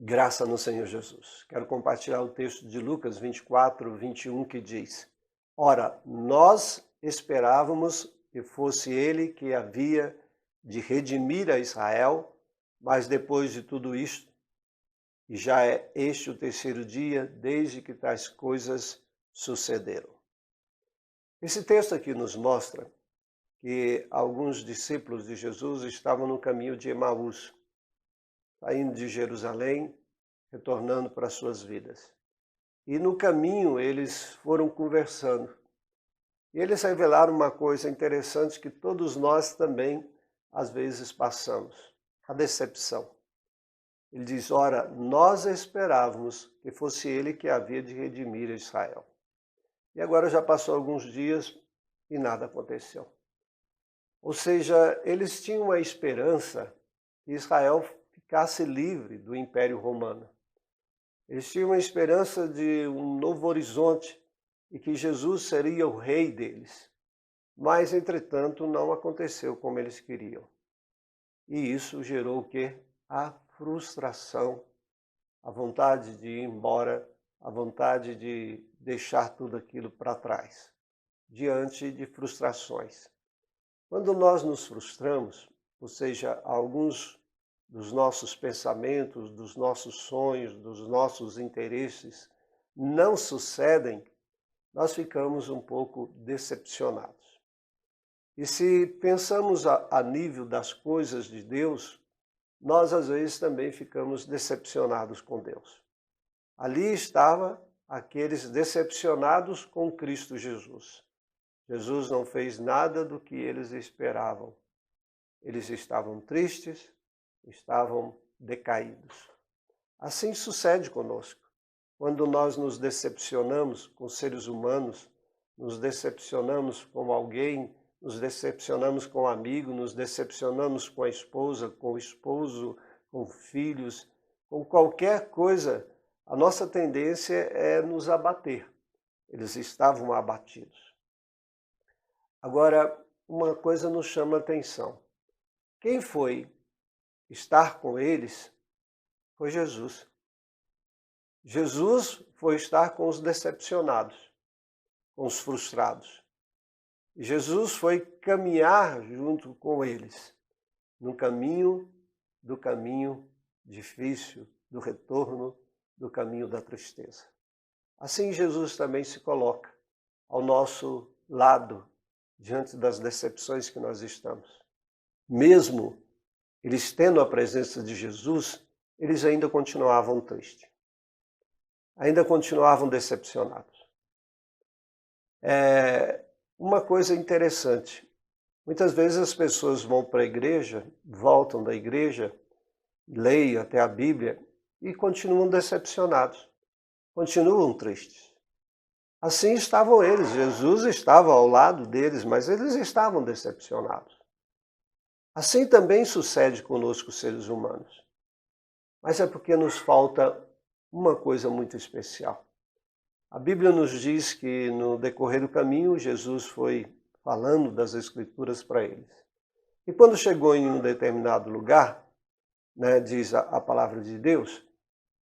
Graça no Senhor Jesus. Quero compartilhar o texto de Lucas 24, 21, que diz: Ora, nós esperávamos que fosse ele que havia de redimir a Israel, mas depois de tudo isto, e já é este o terceiro dia desde que tais coisas sucederam. Esse texto aqui nos mostra que alguns discípulos de Jesus estavam no caminho de Emaús, saindo de Jerusalém, retornando para suas vidas. E no caminho eles foram conversando. E eles revelaram uma coisa interessante que todos nós também, às vezes, passamos: a decepção. Ele diz: ora, nós esperávamos que fosse ele que havia de redimir Israel. E agora já passou alguns dias e nada aconteceu. Ou seja, eles tinham a esperança que Israel ficasse livre do Império Romano. Eles tinham a esperança de um novo horizonte e que Jesus seria o rei deles. Mas, entretanto, não aconteceu como eles queriam. E isso gerou o quê? A frustração, a vontade de ir embora, a vontade de deixar tudo aquilo para trás, diante de frustrações. Quando nós nos frustramos, ou seja, alguns dos nossos pensamentos, dos nossos sonhos, dos nossos interesses não sucedem, nós ficamos um pouco decepcionados. E se pensamos a nível das coisas de Deus, nós às vezes também ficamos decepcionados com Deus. Ali estava aqueles decepcionados com Cristo Jesus. Jesus não fez nada do que eles esperavam. Eles estavam tristes, estavam decaídos. Assim sucede conosco. Quando nós nos decepcionamos com seres humanos, nos decepcionamos com alguém, nos decepcionamos com um amigo, nos decepcionamos com a esposa, com o esposo, com filhos, com qualquer coisa, a nossa tendência é nos abater. Eles estavam abatidos. Agora, uma coisa nos chama a atenção. Quem foi estar com eles foi Jesus. Jesus foi estar com os decepcionados, com os frustrados. Jesus foi caminhar junto com eles, no caminho do caminho difícil, do retorno, do caminho da tristeza. Assim Jesus também se coloca ao nosso lado, diante das decepções que nós estamos. Mesmo eles tendo a presença de Jesus, eles ainda continuavam tristes. Ainda continuavam decepcionados. Uma coisa interessante. Muitas vezes as pessoas vão para a igreja, voltam da igreja, leem até a Bíblia e continuam decepcionados. Continuam tristes. Assim estavam eles. Jesus estava ao lado deles, mas eles estavam decepcionados. Assim também sucede conosco, seres humanos. Mas é porque nos falta uma coisa muito especial. A Bíblia nos diz que no decorrer do caminho, Jesus foi falando das Escrituras para eles. E quando chegou em um determinado lugar, diz a palavra de Deus,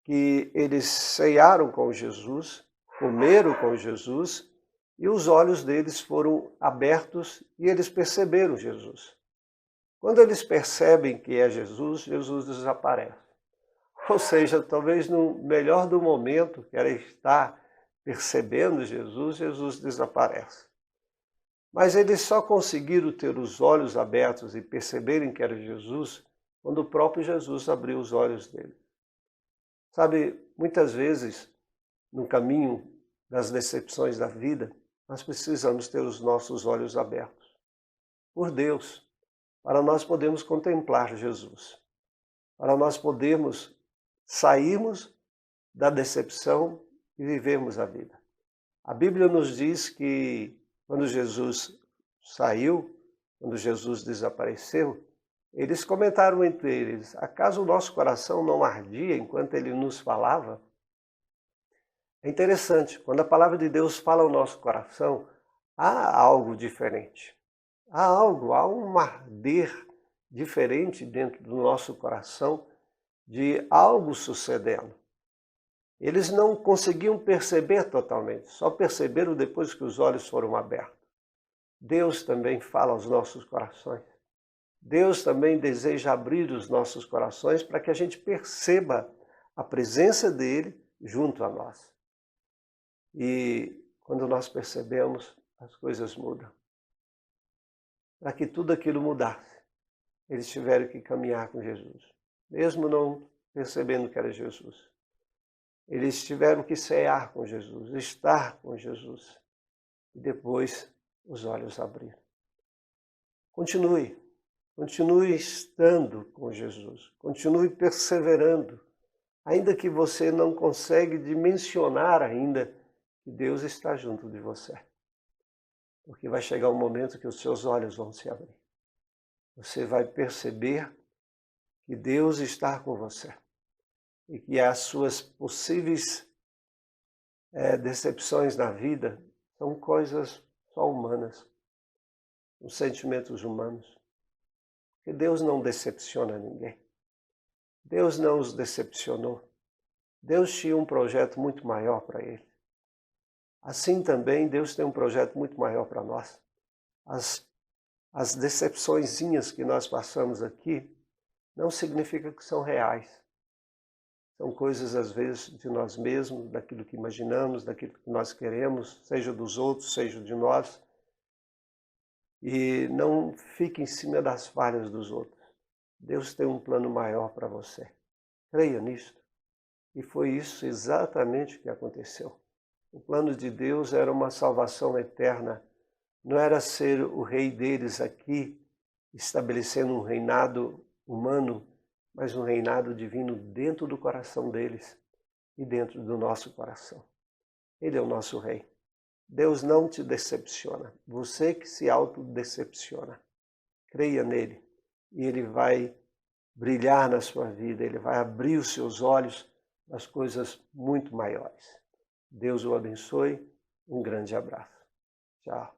que eles cearam com Jesus, comeram com Jesus, e os olhos deles foram abertos e eles perceberam Jesus. Quando eles percebem que é Jesus, Jesus desaparece. Ou seja, talvez no melhor do momento, que era estar percebendo Jesus, Jesus desaparece. Mas eles só conseguiram ter os olhos abertos e perceberem que era Jesus quando o próprio Jesus abriu os olhos dele. Sabe, muitas vezes, no caminho das decepções da vida, nós precisamos ter os nossos olhos abertos por Deus, para nós podermos contemplar Jesus, para nós podermos sairmos da decepção e vivermos a vida. A Bíblia nos diz que quando Jesus saiu, quando Jesus desapareceu, eles comentaram entre eles: acaso o nosso coração não ardia enquanto ele nos falava? É interessante, quando a palavra de Deus fala ao nosso coração, há algo diferente. Há um arder diferente dentro do nosso coração de algo sucedendo. Eles não conseguiam perceber totalmente, só perceberam depois que os olhos foram abertos. Deus também fala aos nossos corações. Deus também deseja abrir os nossos corações para que a gente perceba a presença dele junto a nós. E quando nós percebemos, as coisas mudam. Para que tudo aquilo mudasse, eles tiveram que caminhar com Jesus, mesmo não percebendo que era Jesus. Eles tiveram que cear com Jesus, estar com Jesus. E depois os olhos abriram. Continue estando com Jesus. Continue perseverando. Ainda que você não consegue dimensionar ainda que Deus está junto de você. Porque vai chegar um momento que os seus olhos vão se abrir. Você vai perceber que Deus está com você. E que as suas possíveis decepções na vida são coisas só humanas, os sentimentos humanos. Porque Deus não decepciona ninguém. Deus não os decepcionou. Deus tinha um projeto muito maior para ele. Assim também Deus tem um projeto muito maior para nós. As decepçõezinhas que nós passamos aqui não significa que são reais. São coisas, às vezes, de nós mesmos, daquilo que imaginamos, daquilo que nós queremos, seja dos outros, seja de nós. E não fique em cima das falhas dos outros. Deus tem um plano maior para você. Creia nisto. E foi isso exatamente que aconteceu. O plano de Deus era uma salvação eterna. Não era ser o rei deles aqui, estabelecendo um reinado humano, mas um reinado divino dentro do coração deles e dentro do nosso coração. Ele é o nosso rei. Deus não te decepciona. Você que se autodecepciona. Creia nele e ele vai brilhar na sua vida, ele vai abrir os seus olhos para as coisas muito maiores. Deus o abençoe. Um grande abraço. Tchau.